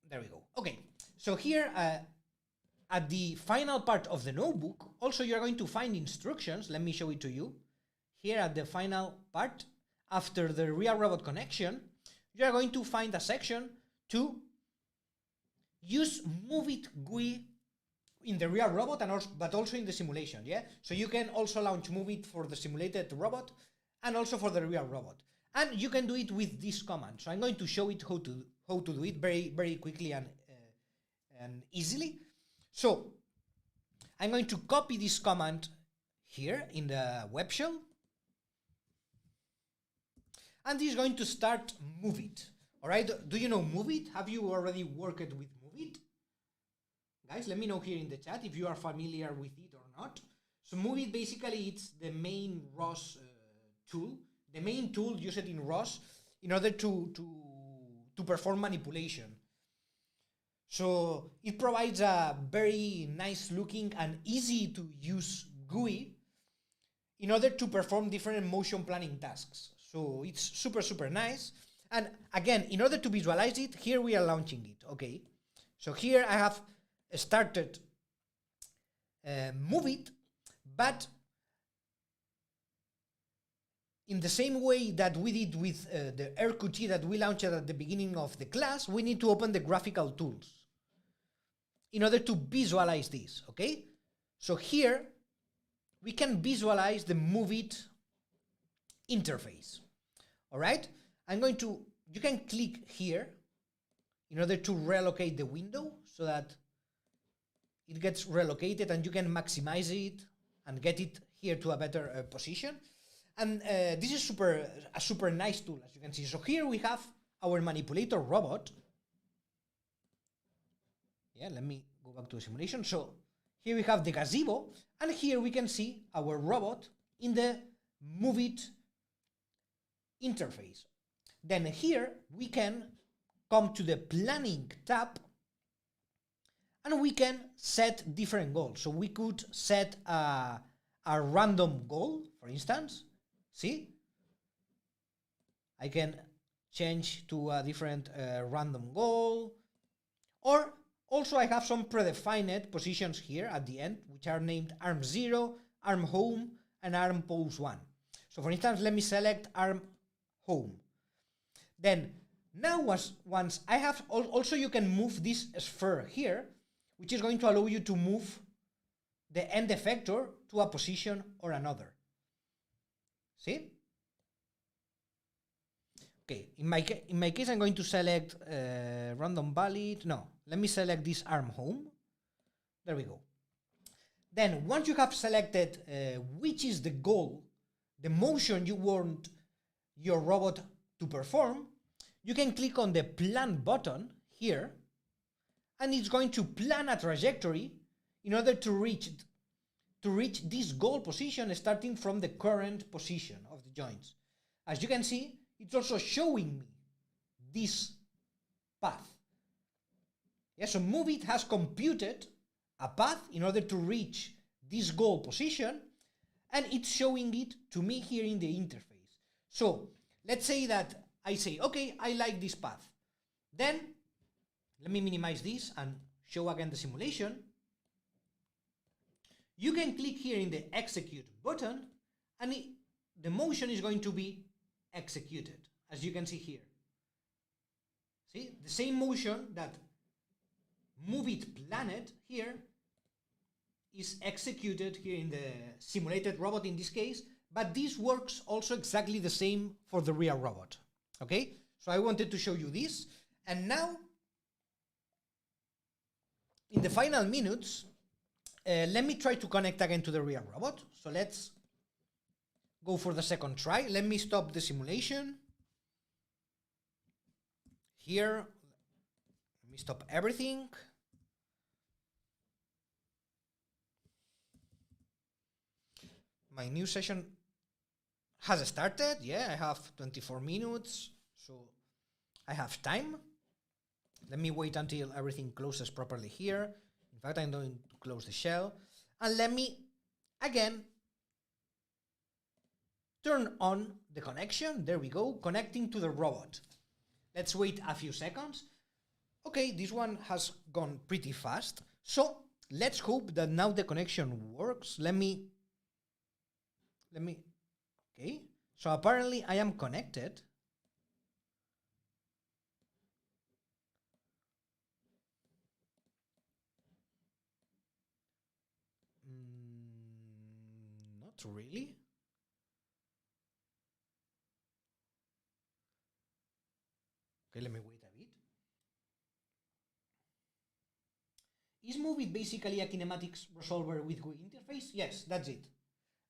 there we go. Okay, so here at the final part of the notebook, also you're going to find instructions. Let me show it to you. Here at the final part, after the real robot connection, you are going to find a section to use MoveIt GUI in the real robot and also, but also in the simulation, yeah? So you can also launch MoveIt for the simulated robot and also for the real robot. And you can do it with this command. So I'm going to show it how how to do it very quickly and easily. So I'm going to copy this command here in the web shell, and this is going to start MoveIt. All right, do you know MoveIt? Have you already worked with MoveIt? Guys, let me know here in the chat if you are familiar with it or not. So MoveIt, basically, it's the main ROS tool, the main tool used in ROS in order to perform manipulation. So it provides a very nice looking and easy to use GUI in order to perform different motion planning tasks. So it's super nice. And again, in order to visualize it, here we are launching it, okay? So here I have started MoveIt, but in the same way that we did with the RQT that we launched at the beginning of the class, we need to open the graphical tools in order to visualize this, okay? So here, we can visualize the MoveIt interface, all right? You can click here in order to relocate the window so that it gets relocated and you can maximize it and get it here to a better position. And this is a super nice tool, as you can see. So here we have our manipulator robot. Yeah, let me go back to the simulation. So here we have the gazebo, and here we can see our robot in the MoveIt interface. Then here we can come to the planning tab and we can set different goals. So we could set a random goal, for instance. See? I can change to a different random goal. Or also I have some predefined positions here at the end, which are named arm 0, arm home, and arm pose 1. So for instance, let me select arm home. Then now once I have, also you can move this sphere here, which is going to allow you to move the end effector to a position or another. See? Okay, in my case, I'm going to select random valid. No, let me select this arm home. There we go. Then once you have selected which is the goal, the motion you want your robot to perform, you can click on the plan button here, and it's going to plan a trajectory in order to reach this goal position starting from the current position of the joints. As you can see, it's also showing me this path. Yeah, so MoveIt has computed a path in order to reach this goal position, and it's showing it to me here in the interface. So let's say that I say, okay, I like this path. Then let me minimize this and show again the simulation. You can click here in the execute button, and the motion is going to be executed, as you can see here. See, the same motion that MoveIt planned here is executed here in the simulated robot in this case, but this works also exactly the same for the real robot. Okay, so I wanted to show you this, and now in the final minutes, let me try to connect again to the real robot. So let's go for the second try. Let me stop the simulation. Here, let me stop everything. My new session has started. Yeah, I have 24 minutes, so I have time. Let me wait until everything closes properly here. In fact, I'm going to close the shell. And let me, again, turn on the connection. There we go, connecting to the robot. Let's wait a few seconds. Okay, this one has gone pretty fast. So let's hope that now the connection works. Let me, okay. So apparently I am connected. Not really. Okay, let me wait a bit. is MoveIt basically a kinematics resolver with GUI interface? Yes, that's it.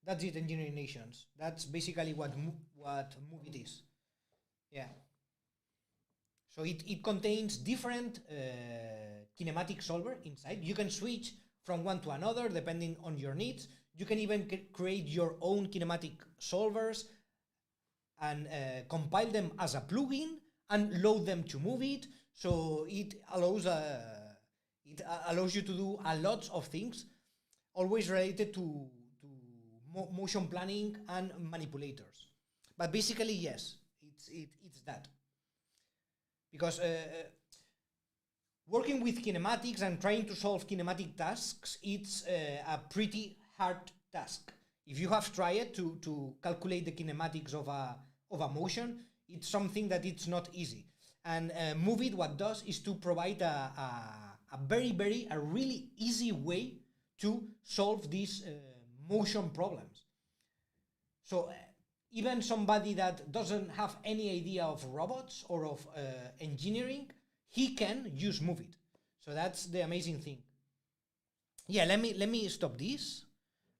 That's it, Engineering Nations. That's basically what MoveIt is. Yeah. So it contains different kinematic solver inside. You can switch from one to another depending on your needs. You can even create your own kinematic solvers and compile them as a plugin and load them to MoveIt. So it allows you to do a lot of things, always related to motion planning and manipulators. But basically, yes, it's that. Because working with kinematics and trying to solve kinematic tasks, it's a pretty hard task. If you have tried to calculate the kinematics of a motion, it's something that it's not easy. And MoveIt, what does is to provide a really easy way to solve these motion problems. So even somebody that doesn't have any idea of robots or of engineering, he can use MoveIt. So that's the amazing thing. Yeah, let me stop this.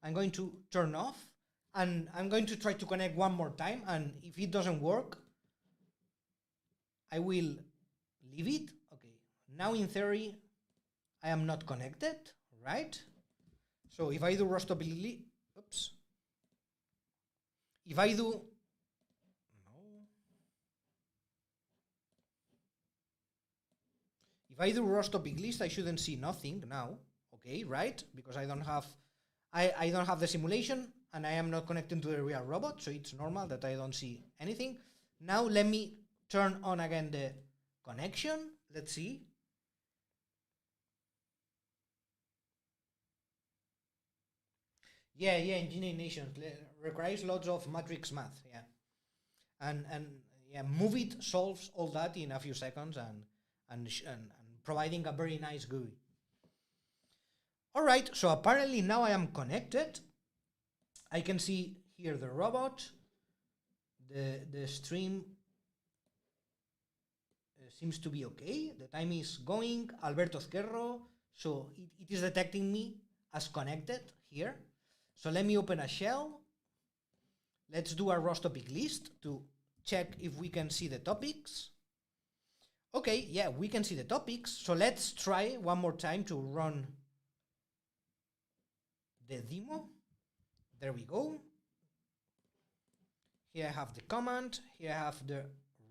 I'm going to turn off, and I'm going to try to connect one more time, and if it doesn't work, I will leave it. Okay, now in theory, I am not connected, right? So if I do ROStopic, oops. If I do, no. If I do ROStopic list, I shouldn't see nothing now. Okay, right? Because I don't have the simulation, and I am not connected to the real robot, so it's normal that I don't see anything. Now let me turn on again the connection. Let's see. Yeah, Engineering Nations requires lots of matrix math, yeah. And yeah, MoveIt solves all that in a few seconds and providing a very nice GUI. All right, so apparently now I am connected. I can see here the robot. The stream seems to be okay. The time is going. Alberto Ezquerro. So it is detecting me as connected here. So let me open a shell. Let's do a ROStopic list to check if we can see the topics. Okay, yeah, we can see the topics. So let's try one more time to run the demo. There we go. Here I have the command. Here I have the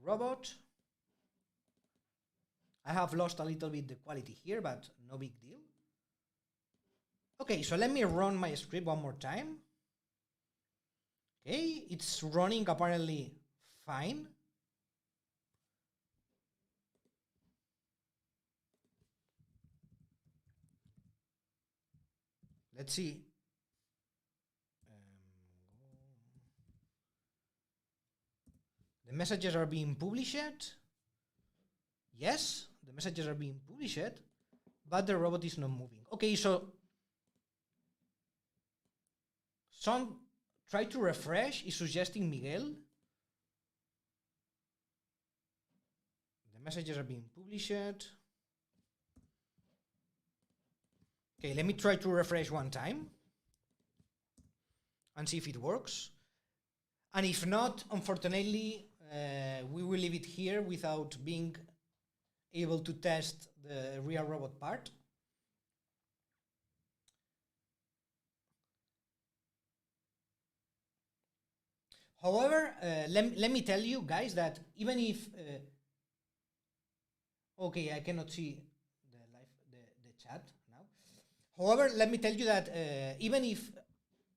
robot. I have lost a little bit the quality here, but no big deal. Okay, so let me run my script one more time. Okay, it's running apparently fine. Let's see. The messages are being published. Yes, the messages are being published, but the robot is not moving. Okay, so some try to refresh is suggesting Miguel. The messages are being published. Okay, let me try to refresh one time and see if it works. And if not, unfortunately, we will leave it here without being able to test the real robot part. However, let me tell you guys that even if okay, I cannot see the chat now. However, let me tell you that even if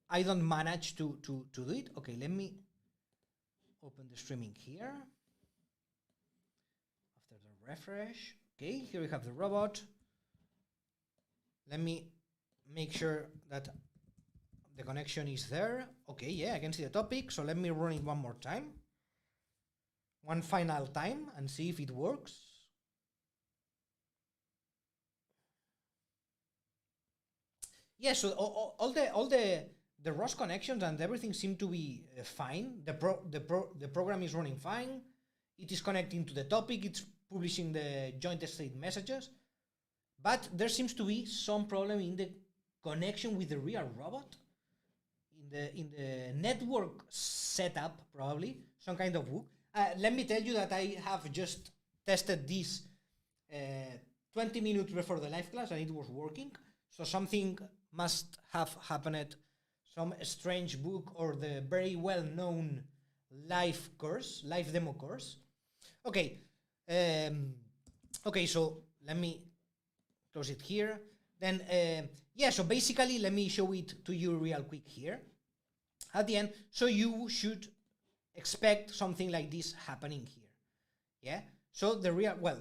I don't manage to do it, okay, let me open the streaming here. After the refresh, okay, here we have the robot. Let me make sure that the connection is there. Okay, yeah, I can see the topic. So let me run it one more time. One final time and see if it works. Yeah, so all the ROS connections and everything seem to be fine. The program is running fine. It is connecting to the topic. It's publishing the joint state messages. but there seems to be some problem in the connection with the real robot, in the network setup, probably some kind of bug. Let me tell you that I have just tested this 20 minutes before the live class and it was working. So something must have happened, some strange book or the very well-known live demo course. Okay, okay, so let me close it here. Then, yeah, so basically, let me show it to you real quick here at the end. So you should expect something like this happening here. Yeah. So the real, well,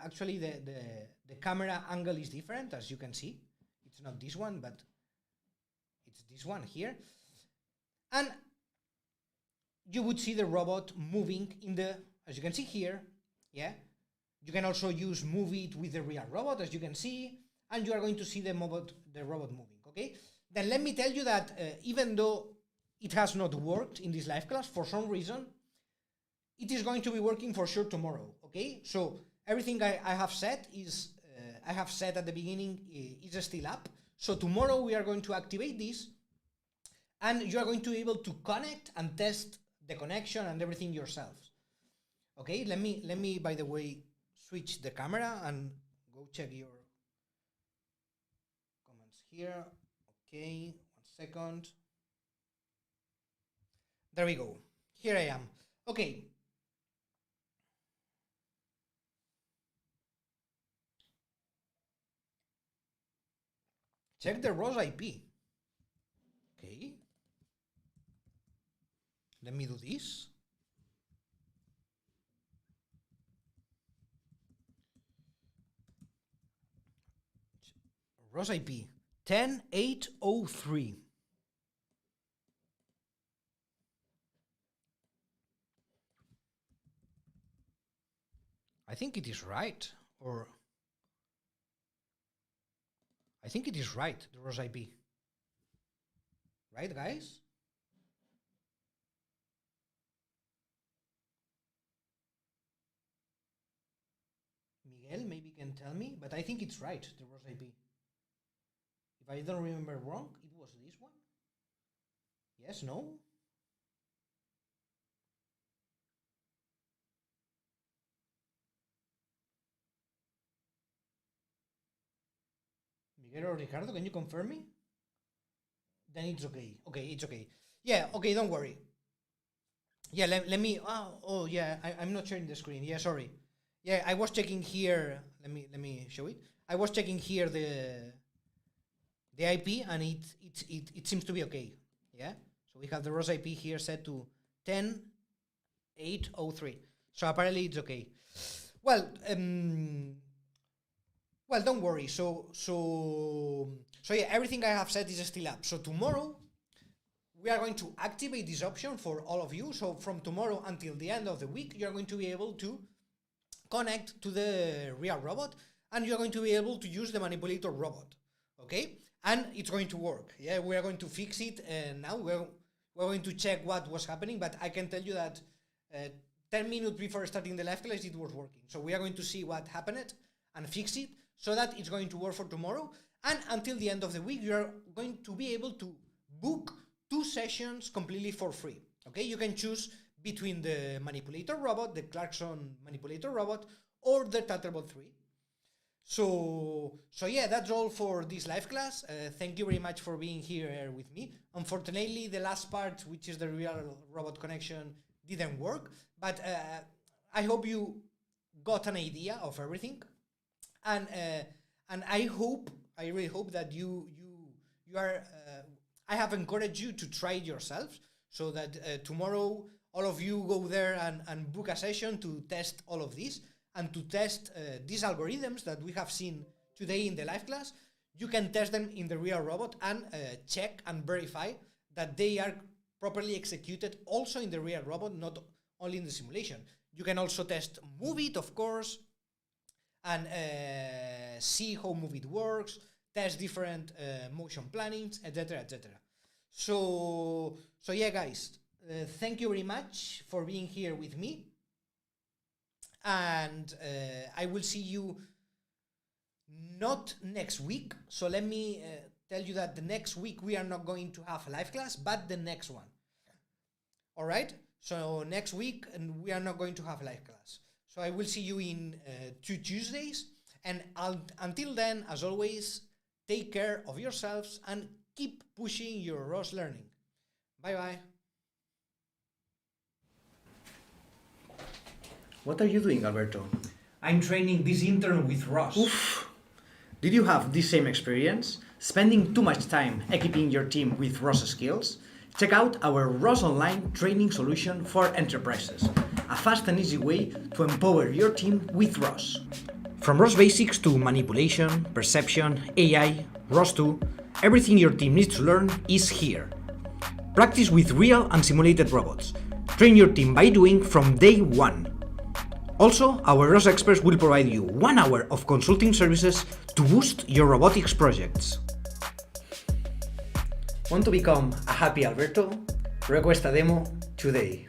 actually the camera angle is different, as you can see. It's not this one, but it's this one here. And you would see the robot moving in the, as you can see here, yeah. You can also use MoveIt with the real robot, as you can see, and you are going to see the robot moving, okay? Then let me tell you that even though it has not worked in this live class, for some reason, it is going to be working for sure tomorrow, okay? So everything I have said is, I have said at the beginning is still up. So tomorrow we are going to activate this, and you are going to be able to connect and test the connection and everything yourselves. Okay, let me by the way switch the camera and go check your comments here. Okay, 1 second. There we go. Here I am. Okay. Check the ROS IP. Okay. Let me do this. ROS IP 10803. I think it is right, or I think it is right, the ROS IP. Right, guys? Miguel maybe can tell me, but I think it's right, the ROS IP. If I don't remember wrong, it was this one? Yes, no? Miguel or Ricardo, can you confirm me? Then it's okay. Okay, it's okay. Yeah, okay, don't worry. Yeah, let me, oh yeah, I'm not sharing the screen. Yeah, sorry. Yeah, I was checking here, let me show it. I was checking here the IP and it seems to be okay. Yeah, so we have the ROS IP here set to 10803. So apparently it's okay. Well, well, don't worry. So yeah, everything I have said is still up. So tomorrow we are going to activate this option for all of you. So from tomorrow until the end of the week, you're going to be able to connect to the real robot, and you're going to be able to use the manipulator robot. Okay, and it's going to work. Yeah, we are going to fix it, and now we're going to check what was happening. But I can tell you that 10 minutes before starting the live class, it was working. So we are going to see what happened and fix it so that it's going to work for tomorrow. And until the end of the week, you are going to be able to book 2 sessions completely for free. Okay, you can choose between the manipulator robot, the Clarkson manipulator robot, or the Tatterbot 3. So yeah, that's all for this live class. Thank you very much for being here with me. Unfortunately, the last part, which is the real robot connection, didn't work, but I hope you got an idea of everything, and I really hope that you are. I have encouraged you to try it yourselves, so that tomorrow all of you go there and book a session to test all of this and to test these algorithms that we have seen today in the live class. You can test them in the real robot and check and verify that they are properly executed also in the real robot, not only in the simulation. You can also test MoveIt, of course, and see how MoveIt works, test different motion plannings, etc., etc. So yeah, guys, thank you very much for being here with me, and I will see you not next week. So let me tell you that the next week we are not going to have a live class, but the next one. All right? So next week we are not going to have a live class. So I will see you in 2 Tuesdays. And until then, as always, take care of yourselves and keep pushing your ROS learning. Bye-bye. What are you doing, Alberto? I'm training this intern with ROS. Oof! Did you have the same experience? Spending too much time equipping your team with ROS skills? Check out our ROS Online training solution for enterprises, a fast and easy way to empower your team with ROS. From ROS basics to manipulation, perception, AI, ROS2, everything your team needs to learn is here. Practice with real and simulated robots. Train your team by doing from day one. Also, our ROS experts will provide you 1 hour of consulting services to boost your robotics projects. Want to become a happy Alberto? Request a demo today.